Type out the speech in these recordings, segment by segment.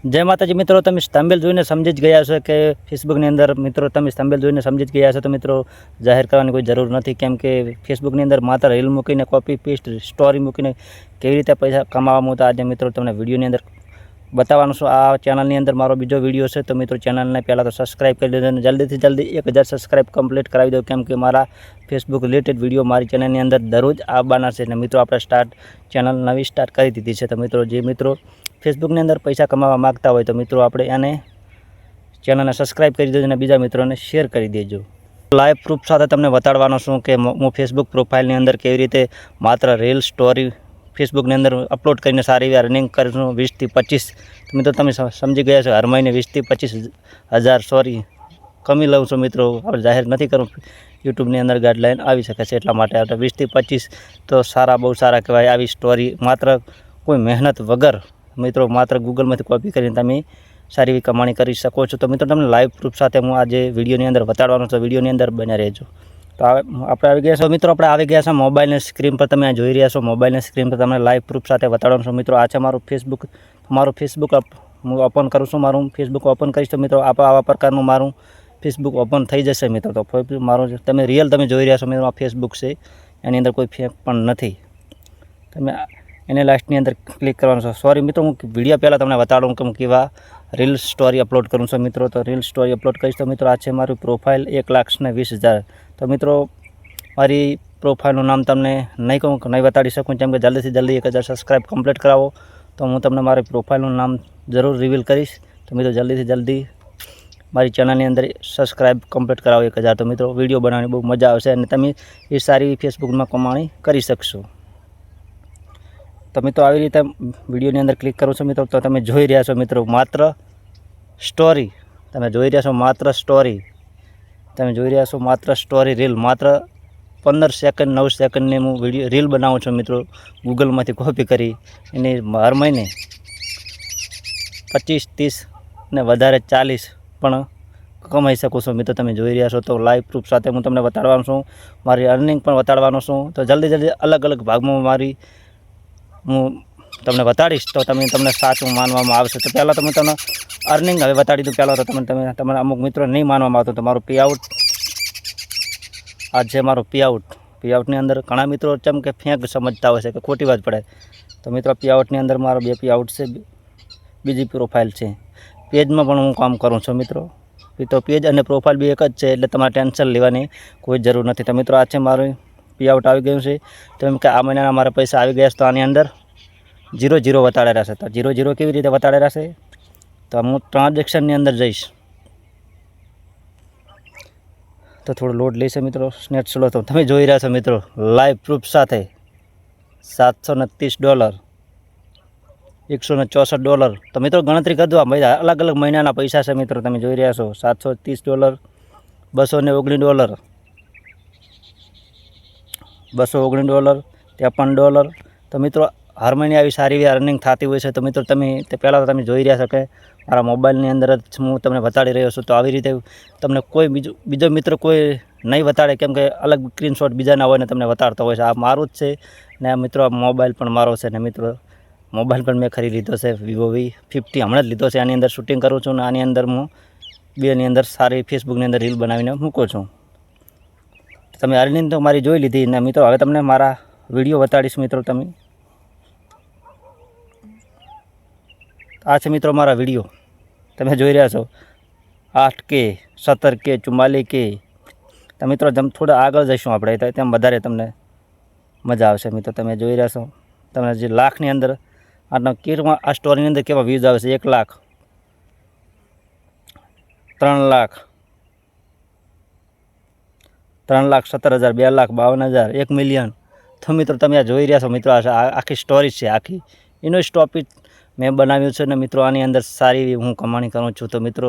जय माताजी मित्रों, તમે થંબનેલ જોઈને સમજી જ ગયા છો કે ફેસબુકની અંદર મિત્રો તમે થંબનેલ જોઈને સમજી જ ગયા છો તો મિત્રો જાહેર કરવાની કોઈ જરૂર નથી, કેમ કે ફેસબુકની અંદર માત્ર રીલ મૂકીને કોપી પેસ્ટ સ્ટોરી મૂકીને કેવી રીતે પૈસા કમાવામાં તો આજે મિત્રો તમને વિડીયોની અંદર બતાવવાનું છું। આ ચેનલની અંદર મારો બીજો વિડીયો છે, તો મિત્રો ચેનલને પહેલાં તો સબસ્ક્રાઈબ કરી દેજો અને જલ્દીથી જલ્દી 1000 સબસ્ક્રાઈબ કમ્પ્લીટ કરાવી દો, કેમ કે મારા ફેસબુક રિલેટેડ વિડીયો મારી ચેનલની અંદર દરરોજ આવવાના છે। અને મિત્રો આપણે ચેનલ નવી સ્ટાર્ટ કરી દીધી છે, તો મિત્રો જે મિત્રો ફેસબુકની અંદર પૈસા કમાવા માગતા હોય તો મિત્રો આપણે એને ચેનલને સબસ્ક્રાઈબ કરી દેજો અને બીજા મિત્રોને શેર કરી દેજો। લાઈવ પ્રૂફ સાથે તમને બતાડવાનો છું કે હું ફેસબુક પ્રોફાઇલની અંદર કેવી રીતે માત્ર રીલ સ્ટોરી ફેસબુકની અંદર અપલોડ કરીને સારી એવી અર્નિંગ કરું છું 20 થી 25। તો મિત્રો તમે સમજી ગયા છો, હર મહિને 20 થી 25 હજાર કમી લઉં છું મિત્રો। આપણે જાહેર નથી કરું, યુટ્યુબની અંદર ગાઈડલાઈન આવી શકે છે, એટલા માટે આપણે 20 થી 25 તો બહુ સારા કહેવાય। આવી સ્ટોરી માત્ર કોઈ મહેનત વગર મિત્રો માત્ર ગૂગલમાંથી કોપી કરીને તમે સારી એવી કમાણી કરી શકો છો। તો મિત્રો તમને લાઈવ પ્રૂફ સાથે હું આજે વિડીયોની અંદર બતાડવાનો છું, વિડીયોની અંદર બન્યા રહેજો। તો આપણે આવી ગયા છો મિત્રો, આપણે આવી ગયા છે મોબાઈલની સ્ક્રીન પર, તમે આ જોઈ રહ્યા છો મોબાઈલની સ્ક્રીન પર તમને લાઈવ પ્રૂફ સાથે બતાડવાનું છું મિત્રો। આ છે મારું ફેસબુક હું ઓપન કરું છું, મારું ફેસબુક ઓપન કરીશ તો મિત્રો આવા પ્રકારનું મારું ફેસબુક ઓપન થઈ જશે મિત્રો। તો મારું તમે તમે જોઈ રહ્યા છો મિત્રો, આ ફેસબુક છે, એની અંદર કોઈ ફેક પણ નથી। તમે એને લાસ્ટની અંદર ક્લિક કરવાનું છે। સોરી મિત્રો, હું વિડીયો પહેલાં તમને બતાડું કે હું કેવા રીલ સ્ટોરી અપલોડ કરું છું મિત્રો। તો રીલ સ્ટોરી અપલોડ કરીશ તો મિત્રો આ છે મારું પ્રોફાઇલ 1,20,000। તો મિત્રો મારી પ્રોફાઇલનું નામ તમને નહીં બતાડી શકું, કેમ કે જલ્દીથી જલ્દી 1000 સબસ્ક્રાઈબ કમ્પ્લીટ કરાવો તો હું તમને મારી પ્રોફાઇલનું નામ જરૂર રિવીલ કરીશ। તો મિત્રો જલ્દીથી જલ્દી મારી ચેનલની અંદર સબસ્ક્રાઈબ કમ્પ્લીટ કરાવો 1000। તો મિત્રો વિડીયો બનાવવાની બહુ મજા આવશે અને તમે એ સારી ફેસબુકમાં કમાણી કરી શકશો। તો મિત્રો આવી રીતે વિડીયોની અંદર ક્લિક કરું છું મિત્રો, તો તમે જોઈ રહ્યા છો મિત્રો માત્ર સ્ટોરી, તમે જોઈ રહ્યા છો માત્ર સ્ટોરી, તમે જોઈ રહ્યા છો માત્ર સ્ટોરી રીલ, માત્ર 15 સેકન્ડ 9 સેકન્ડની હું રીલ બનાવું છું મિત્રો, ગૂગલમાંથી કોપી કરી એની હર મહિને 25 30 ને વધારે 40 પણ કમાઈ શકું છું મિત્રો। તમે જોઈ રહ્યા છો તો લાઈવ પ્રૂફ સાથે હું તમને બતાડવાનો છું, મારી અર્નિંગ પણ બતાડવાનો છું। તો જલ્દી અલગ અલગ ભાગમાં હું તમને બતાડીશ તો તમને સાચું માનવામાં આવશે। તો પહેલાં તમે તમને અર્નિંગ હવે બતાડી દઉં। પહેલાં તો તમે અમુક મિત્રો નહીં માનવામાં આવતો તો મારું પેઆઉટ આ છે મારું પેઆઉટની અંદર ઘણા મિત્રો જેમ કે ફેંક સમજતા હોય છે કે ખોટી વાત પડે, તો મિત્રો પેઆઉટની અંદર મારો 2 પેઆઉટ છે, બીજી પ્રોફાઇલ છે। પેજમાં પણ હું કામ કરું છું મિત્રો, તો પેજ અને પ્રોફાઇલ બી એક જ છે, એટલે તમારે ટેન્શન લેવાની કોઈ જરૂર નથી। તો મિત્રો આ છે મારું પેઆઉટ આવી ગયું છે। તો એમ કે આ મહિનાના મારા પૈસા આવી ગયા છે, તો આની અંદર 0 બતાડેલા છે। તો 0 કેવી રીતે બતાડેલા છે, તો હું ટ્રાન્ઝેક્શનની અંદર જઈશ તો થોડો લોડ લેશે મિત્રો, નેટ સ્લો। તો તમે જોઈ રહ્યા છો મિત્રો લાઈવ પ્રૂફ સાથે $730 $164। તો મિત્રો ગણતરી કરજો, અલગ અલગ મહિનાના પૈસા છે મિત્રો, તમે જોઈ રહ્યા છો $730 $219 $219 $53। તો મિત્રો હર મહિને આવી સારી એવી અર્નિંગ થતી હોય છે। તો મિત્રો પહેલાં તો તમે જોઈ રહ્યા છો કે મારા મોબાઈલની અંદર જ હું તમને બતાડી રહ્યો છું। તો આવી રીતે તમને કોઈ બીજો મિત્ર કોઈ નહીં બતાડે, કેમ કે અલગ સ્ક્રીનશોટ બીજાના હોય ને તમને બતાડતો હોય છે। આ મારું જ છે ને મિત્રો આ મોબાઈલ પણ મારો છે ને મિત્રો મોબાઈલ પણ મેં ખરીદી લીધો છે, Vivo V50 હમણાં જ લીધો છે। આની અંદર શૂટિંગ કરું છું ને આની અંદર હું બેની અંદર સારી ફેસબુકની અંદર રીલ બનાવીને મૂકું છું। તમે અર્નિંગ તો મારી જોઈ લીધી ને મિત્રો, હવે તમને મારા વિડીયો બતાડીશ મિત્રો। તમે આ છે મિત્રો મારા વિડીયો, તમે જોઈ રહ્યા છો 8K 17K 44K। તો મિત્રો થોડા આગળ જઈશું આપણે, તેમ વધારે તમને મજા આવશે મિત્રો। તમે જોઈ રહ્યા છો તમે જે લાખની અંદર આ સ્ટોરીની અંદર કેવા વ્યૂઝ આવે છે, 1 લાખ 3 લાખ 3,17,000 2,52,000 1 મિલિયન। તો મિત્રો તમે આ જોઈ રહ્યા છો મિત્રો, આખી સ્ટોરી છે, આખી એનો ટોપિક મેં બનાવ્યું છે ને મિત્રો આની અંદર સારી એવી હું કમાણી કરું છું। તો મિત્રો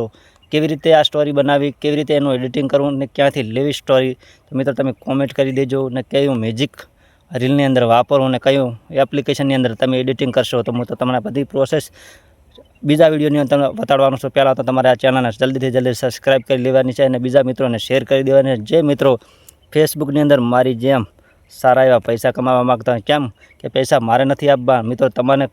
કેવી રીતે આ સ્ટોરી બનાવી, કેવી રીતે એનું એડિટિંગ કરવું ને ક્યાંથી લેવી સ્ટોરી, તો મિત્રો તમે કોમેન્ટ કરી દેજો ને કયું મેજિક રીલની અંદર વાપરવું ને કયું એપ્લિકેશનની અંદર તમે એડિટિંગ કરશો, તો હું તો તમને બધી પ્રોસેસ બીજા વિડીયોની અંદર તમને બતાડવાનું છું। પહેલાં તો તમારે આ ચેનલને જલ્દીથી જલ્દી સબસ્ક્રાઈબ કરી લેવાની છે અને બીજા મિત્રોને શેર કરી દેવાની છે। જે મિત્રો ફેસબુકની અંદર મારી જેમ સારા એવા પૈસા કમાવા માગતા હોય, કેમ કે પૈસા મારે નથી આપવા મિત્રો, તમને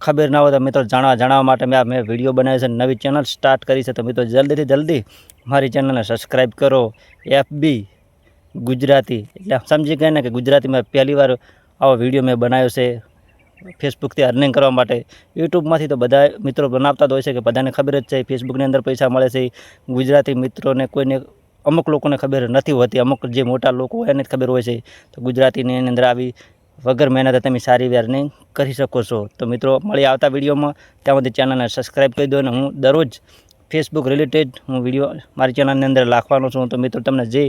ખબર ના હોય તો મિત્રો જાણવા માટે મેં વિડીયો બનાવી છે, નવી ચેનલ સ્ટાર્ટ કરી છે. તો મિત્રો જલ્દીથી જલ્દી મારી ચેનલને સબસ્ક્રાઈબ કરો. FB ગુજરાતી એટલે સમજી ગયા ને કે ગુજરાતીમાં પહેલી વાર આવો વિડીયો મેં બનાવ્યો છે ફેસબુકથી અર્નિંગ કરવા માટે. યુટ્યુબમાંથી તો બધા મિત્રો બનાવતા જ હોય છે કે બધાને ખબર જ છે ફેસબુકની અંદર પૈસા મળે છે. ગુજરાતી મિત્રોને કોઈને અમુક લોકોને ખબર નથી હોતી, અમુક જે મોટા લોકો હોય એને જ ખબર હોય છે. તો ગુજરાતીની અંદર આવી વગર મહેનતે તમે સારી અર્નિંગ કરી શકો છો. તો મિત્રો મળી આવતા વિડીયોમાં, ત્યાં સુધી ચેનલને સબસ્ક્રાઈબ કરી દો. અને હું દરરોજ ફેસબુક રિલેટેડ હું વિડીયો મારી ચેનલની અંદર નાખવાનો છું. તો મિત્રો તમને જે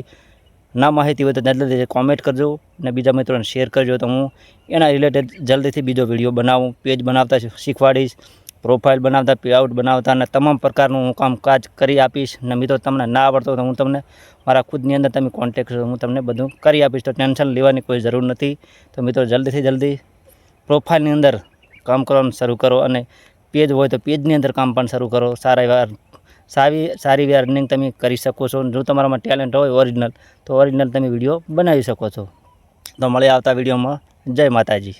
ના માહિતી હોય તો જલ્દીથી કોમેન્ટ કરજો અને બીજા મિત્રોને શેર કરજો. તો હું એના રિલેટેડ જલ્દીથી બીજો વિડીયો બનાવું, પેજ બનાવતા શીખવાડીશ, પ્રોફાઇલ બનાવતા, પેઆઉટ બનાવતા અને તમામ પ્રકારનું હું કામકાજ કરી આપીશ. અને મિત્રો તમને ના આવડતો તો હું તમને મારા ખુદની અંદર તમે કોન્ટેક્ટ કરો, હું તમને બધું કરી આપીશ. તો ટેન્શન લેવાની કોઈ જરૂર નથી. તો મિત્રો જલ્દીથી જલ્દી પ્રોફાઇલની અંદર કામ કરવાનું શરૂ કરો અને પેજ હોય તો પેજની અંદર કામ પણ શરૂ કરો. સારી એવી અર્નિંગ તમે કરી શકો છો. જો તમારામાં ટેલેન્ટ હોય ઓરિજિનલ, તો ઓરિજિનલ તમે વિડીયો બનાવી શકો છો. તો મળે આવતા વિડીયોમાં. જય માતાજી.